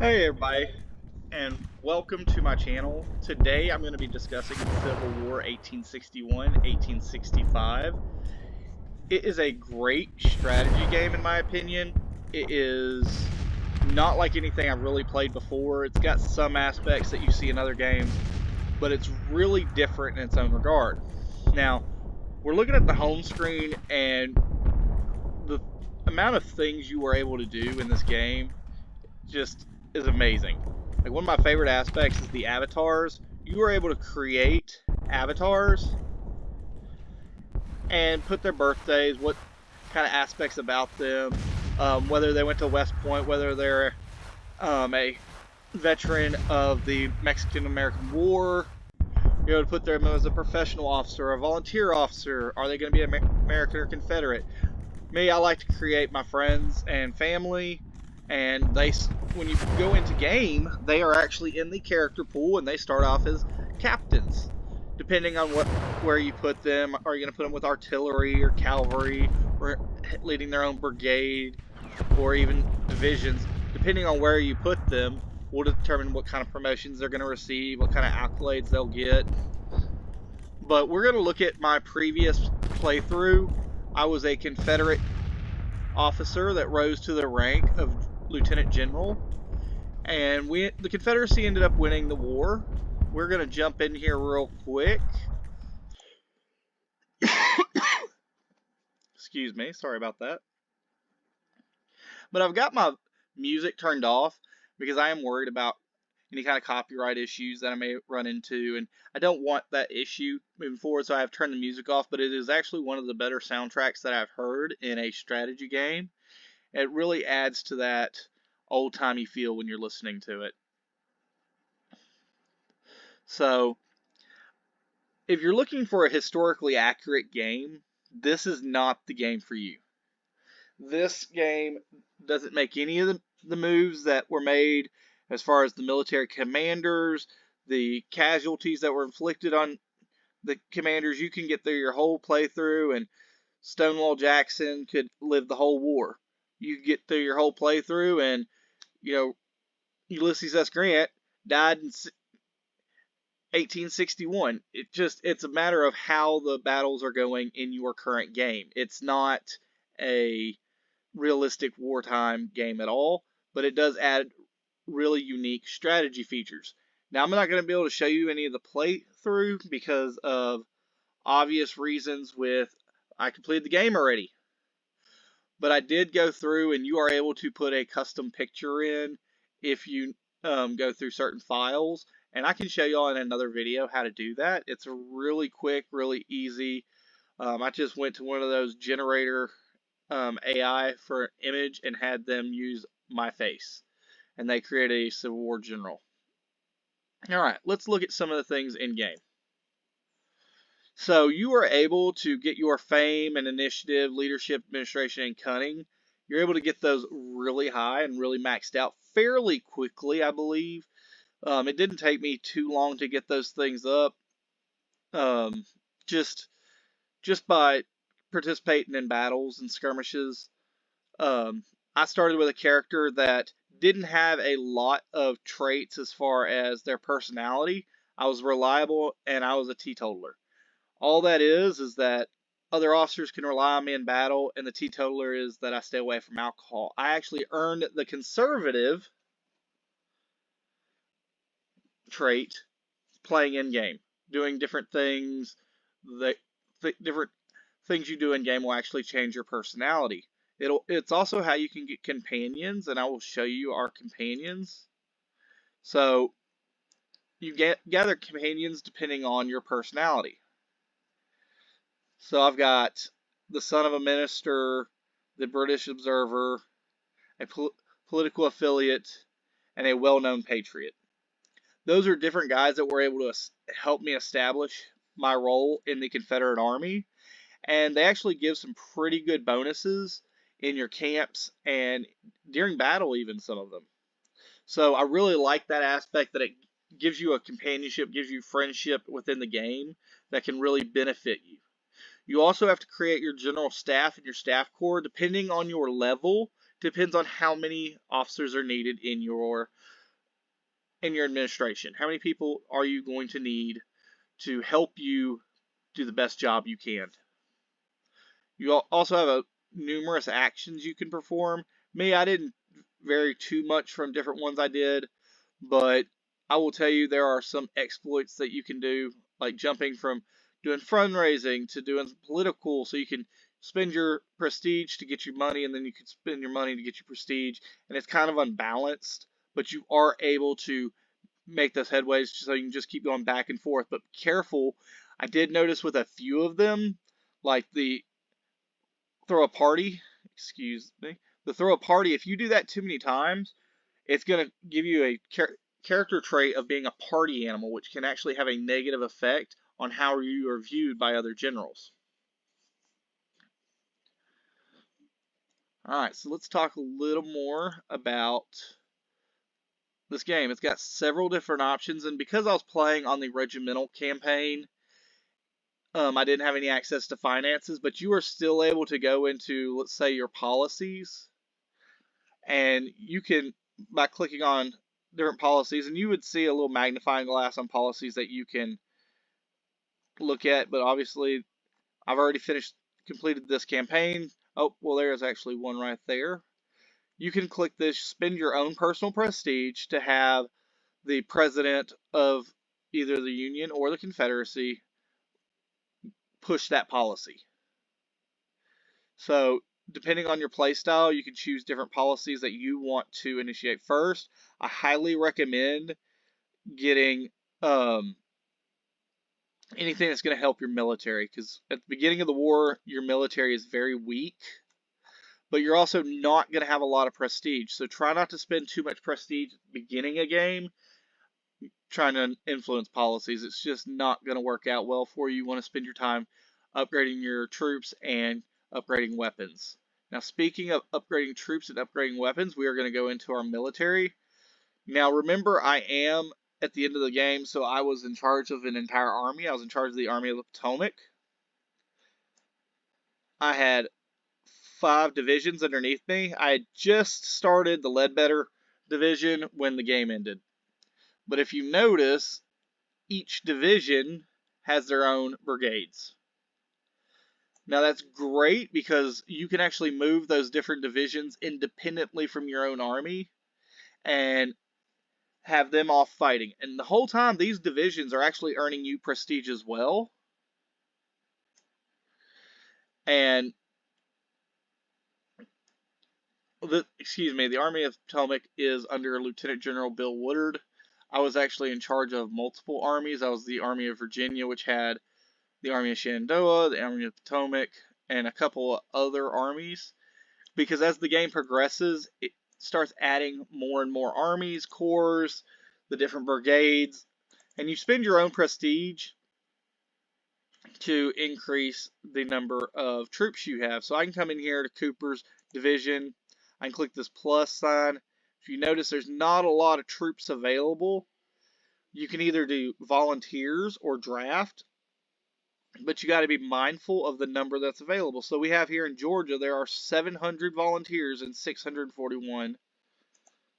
Hey everybody, and welcome to my channel. Today I'm going to be discussing Civil War 1861-1865. It is a great strategy game in my opinion. It is not like anything I've really played before. It's got some aspects that you see in other games, but it's really different in its own regard. Now, we're looking at the home screen, and the amount of things you were able to do in this game just is amazing. Like, one of my favorite aspects is the avatars. You are able to create avatars and put their birthdays, what kind of aspects about them, whether they went to West Point, whether they're a veteran of the Mexican-American War. You're able to put them as a professional officer, a volunteer officer. Are they going to be American or Confederate? Me, I like to create my friends and family, and when you go into game, they are actually in the character pool, and they start off as captains. Depending on where you put them, are you going to put them with artillery or cavalry, or leading their own brigade, or even divisions? Depending on where you put them, will determine what kind of promotions they're going to receive, what kind of accolades they'll get. But we're going to look at my previous playthrough. I was a Confederate officer that rose to the rank of Lieutenant General, and the Confederacy ended up winning the war. We're going to jump in here real quick. Excuse me, sorry about that. But I've got my music turned off because I am worried about any kind of copyright issues that I may run into, and I don't want that issue moving forward, so I have turned the music off. But it is actually one of the better soundtracks that I've heard in a strategy game. It really adds to that old-timey feel when you're listening to it. So, if you're looking for a historically accurate game, this is not the game for you. This game doesn't make any of the moves that were made as far as the military commanders, the casualties that were inflicted on the commanders. You can get through your whole playthrough, and Stonewall Jackson could live the whole war. You could get through your whole playthrough, and Ulysses S. Grant died in 1861. It's a matter of how the battles are going in your current game. It's not a realistic wartime game at all, but it does add really unique strategy features. Now, I'm not going to be able to show you any of the playthrough because of obvious reasons I completed the game already. But I did go through, and you are able to put a custom picture in if you go through certain files. And I can show you all in another video how to do that. It's really quick, really easy. I just went to one of those generator AI for image and had them use my face. And they created a Civil War general. Alright, let's look at some of the things in game. So you are able to get your fame and initiative, leadership, administration, and cunning. You're able to get those really high and really maxed out fairly quickly, I believe. It didn't take me too long to get those things up. Just by participating in battles and skirmishes. I started with a character that didn't have a lot of traits as far as their personality. I was reliable, and I was a teetotaler. All that is that other officers can rely on me in battle, and the teetotaler is that I stay away from alcohol. I actually earned the conservative trait playing in game, doing different things. Different things you do in game will actually change your personality. It's also how you can get companions, and I will show you our companions. So you gather companions depending on your personality. So I've got the son of a minister, the British observer, a political affiliate, and a well-known patriot. Those are different guys that were able to help me establish my role in the Confederate Army, and they actually give some pretty good bonuses in your camps and during battle, even some of them. So I really like that aspect, that it gives you a companionship, gives you friendship within the game that can really benefit you. You also have to create your general staff and your staff corps depending on your level depends on how many officers are needed in your administration. How many people are you going to need to help you do the best job you can? You also have numerous actions you can perform. Me, I didn't vary too much from different ones I did, but I will tell you there are some exploits that you can do, like jumping from doing fundraising to doing political, so you can spend your prestige to get your money, and then you can spend your money to get your prestige, and it's kind of unbalanced, but you are able to make those headways so you can just keep going back and forth. But careful, I did notice with a few of them, like the throw a party, excuse me, the throw a party, if you do that too many times, it's going to give you a character trait of being a party animal, which can actually have a negative effect on how you are viewed by other generals. Alright, so let's talk a little more about this game. It's got several different options, and because I was playing on the regimental campaign, I didn't have any access to finances, but you are still able to go into, let's say, your policies, and you can, by clicking on different policies, and you would see a little magnifying glass on policies that you can look at, but obviously I've already completed this campaign. Oh, well, there's actually one right there. You can click this, spend your own personal prestige to have the president of either the Union or the Confederacy push that policy. So, depending on your playstyle, you can choose different policies that you want to initiate first. I highly recommend getting anything that's going to help your military, because at the beginning of the war, your military is very weak, but you're also not going to have a lot of prestige. So try not to spend too much prestige at the beginning of a game trying to influence policies. It's just not going to work out well for you. You want to spend your time upgrading your troops and upgrading weapons. Now, speaking of upgrading troops and upgrading weapons, we are going to go into our military. Now, remember, I am at the end of the game, so I was in charge of an entire army. I was in charge of the Army of the Potomac. I had 5 divisions underneath me. I had just started the Ledbetter division when the game ended. But if you notice, each division has their own brigades. Now that's great because you can actually move those different divisions independently from your own army and have them off fighting. And the whole time these divisions are actually earning you prestige as well. And the Army of Potomac is under Lieutenant General Bill Woodard. I was actually in charge of multiple armies. I was the Army of Virginia, which had the Army of Shenandoah, the Army of Potomac, and a couple of other armies. Because as the game progresses, it starts adding more and more armies, corps, the different brigades, and you spend your own prestige to increase the number of troops you have. So I can come in here to Cooper's division. I can click this plus sign. If you notice, there's not a lot of troops available. You can either do volunteers or draft, but you got to be mindful of the number that's available. So we have here in Georgia, there are 700 volunteers and 641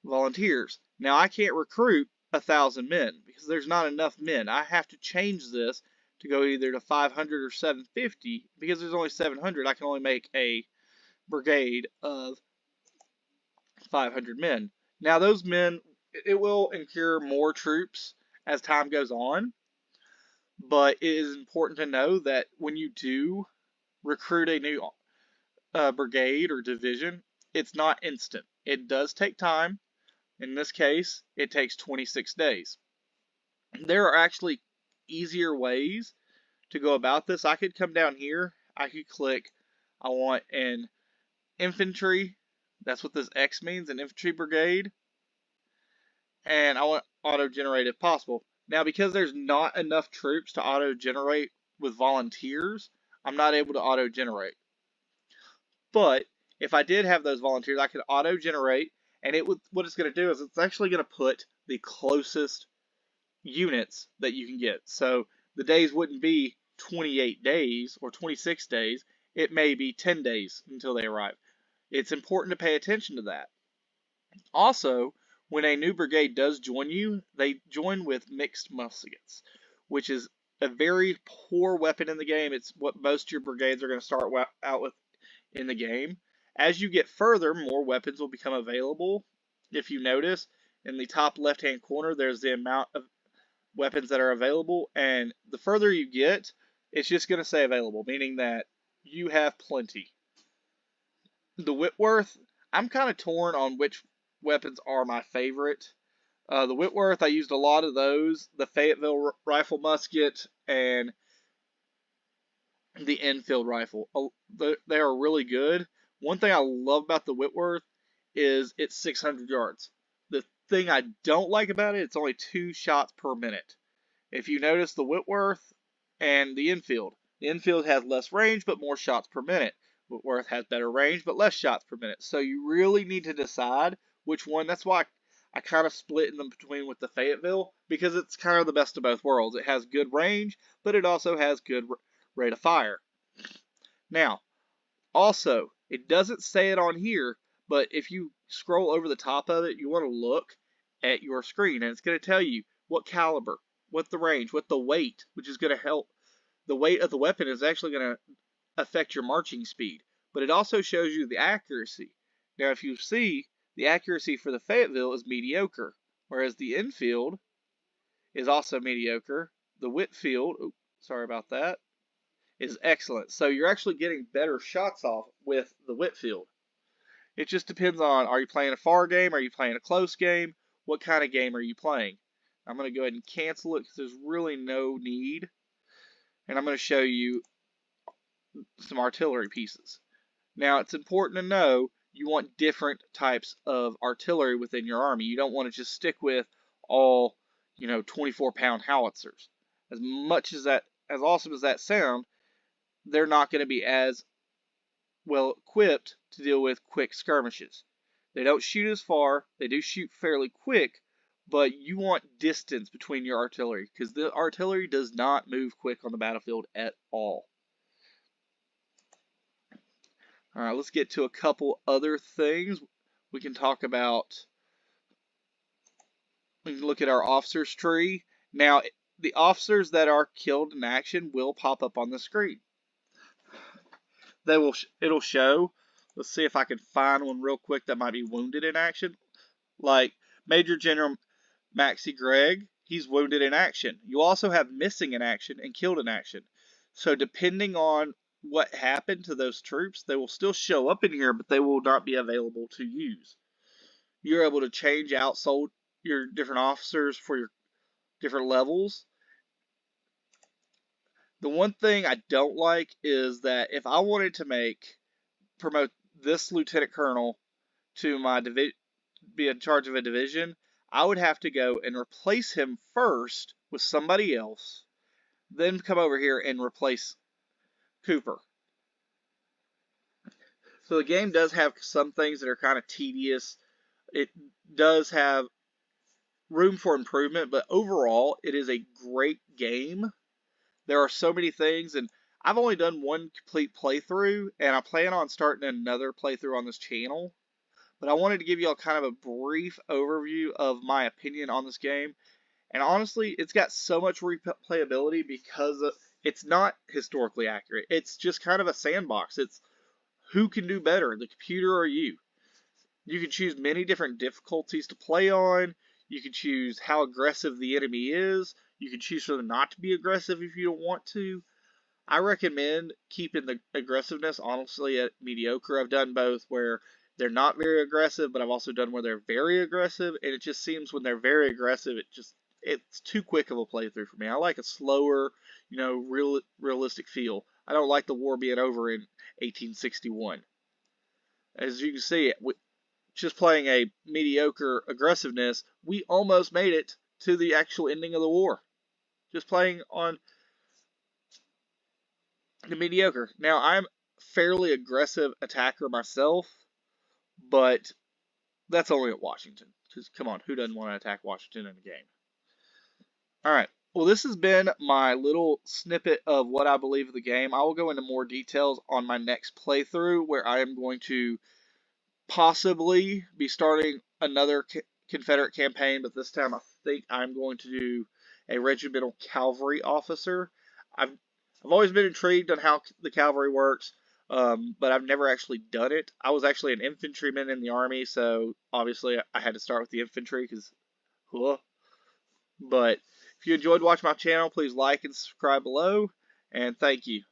volunteers. Now I can't recruit 1,000 men because there's not enough men. I have to change this to go either to 500 or 750. Because there's only 700, I can only make a brigade of 500 men. Now those men, it will incur more troops as time goes on, but it is important to know that when you do recruit a new brigade or division, it's not instant. It does take time. In this case, it takes 26 days. There are actually easier ways to go about this. I could come down here. I could click, I want an infantry. That's what this X means, an infantry brigade. And I want auto-generate if possible. Now, because there's not enough troops to auto-generate with volunteers, I'm not able to auto-generate. But if I did have those volunteers, I could auto-generate, and what it's going to do is it's actually going to put the closest units that you can get. So the days wouldn't be 28 days or 26 days. It may be 10 days until they arrive. It's important to pay attention to that. Also, when a new brigade does join you, they join with mixed muskets, which is a very poor weapon in the game. It's what most of your brigades are going to start out with in the game. As you get further, more weapons will become available. If you notice, in the top left-hand corner, there's the amount of weapons that are available, and the further you get, it's just going to say available, meaning that you have plenty. The Whitworth, I'm kind of torn on which weapons are my favorite. The Whitworth, I used a lot of those. The Fayetteville rifle musket and the Enfield rifle. They are really good. One thing I love about the Whitworth is it's 600 yards. The thing I don't like about it, it's only 2 shots per minute. If you notice the Whitworth and the Enfield has less range but more shots per minute. Whitworth has better range but less shots per minute. So you really need to decide which one. That's why I kind of split in them between with the Fayetteville, because it's kind of the best of both worlds. It has good range, but it also has good rate of fire. Now, also, it doesn't say it on here, but if you scroll over the top of it, you want to look at your screen, and it's going to tell you what caliber, what the range, what the weight, which is going to help. The weight of the weapon is actually going to affect your marching speed, but it also shows you the accuracy. Now, if you see, the accuracy for the Fayetteville is mediocre, whereas the Enfield is also mediocre. The Whitfield, sorry about that, is excellent. So you're actually getting better shots off with the Whitfield. It just depends on, are you playing a far game? Are you playing a close game? What kind of game are you playing? I'm going to go ahead and cancel it because there's really no need. And I'm going to show you some artillery pieces. Now, it's important to know you want different types of artillery within your army. You don't want to just stick with all, 24-pound howitzers. As much as that, as awesome as that sound, they're not going to be as well equipped to deal with quick skirmishes. They don't shoot as far, they do shoot fairly quick, but you want distance between your artillery, because the artillery does not move quick on the battlefield at all. Alright, let's get to a couple other things. We can talk about, we can look at our officers tree. Now, the officers that are killed in action will pop up on the screen. It'll show. Let's see if I can find one real quick that might be wounded in action. Like Major General Maxie Gregg, he's wounded in action. You also have missing in action and killed in action. So depending on what happened to those troops, they will still show up in here, but they will not be available to use. You're able to change out your different officers for your different levels. The one thing I don't like is that if I wanted to promote this lieutenant colonel to my be in charge of a division, I would have to go and replace him first with somebody else, then come over here and replace Cooper. So the game does have some things that are kind of tedious. It does have room for improvement, but overall, it is a great game. There are so many things, and I've only done one complete playthrough, and I plan on starting another playthrough on this channel. But I wanted to give you all kind of a brief overview of my opinion on this game. And honestly, it's got so much replayability because it's not historically accurate. It's just kind of a sandbox. It's who can do better, the computer or you. You can choose many different difficulties to play on. You can choose how aggressive the enemy is. You can choose for them not to be aggressive if you don't want to. I recommend keeping the aggressiveness, honestly, at mediocre. I've done both where they're not very aggressive, but I've also done where they're very aggressive, and it just seems when they're very aggressive, it's too quick of a playthrough for me. I like a slower, realistic feel. I don't like the war being over in 1861. As you can see, just playing a mediocre aggressiveness, we almost made it to the actual ending of the war. Just playing on the mediocre. Now, I'm fairly aggressive attacker myself, but that's only at Washington. Because, come on, who doesn't want to attack Washington in a game? Alright, well, this has been my little snippet of what I believe of the game. I will go into more details on my next playthrough, where I am going to possibly be starting another Confederate campaign, but this time I think I'm going to do a regimental cavalry officer. I've always been intrigued on how the cavalry works, but I've never actually done it. I was actually an infantryman in the army, so obviously I had to start with the infantry because, but if you enjoyed watching my channel, please like and subscribe below, and thank you.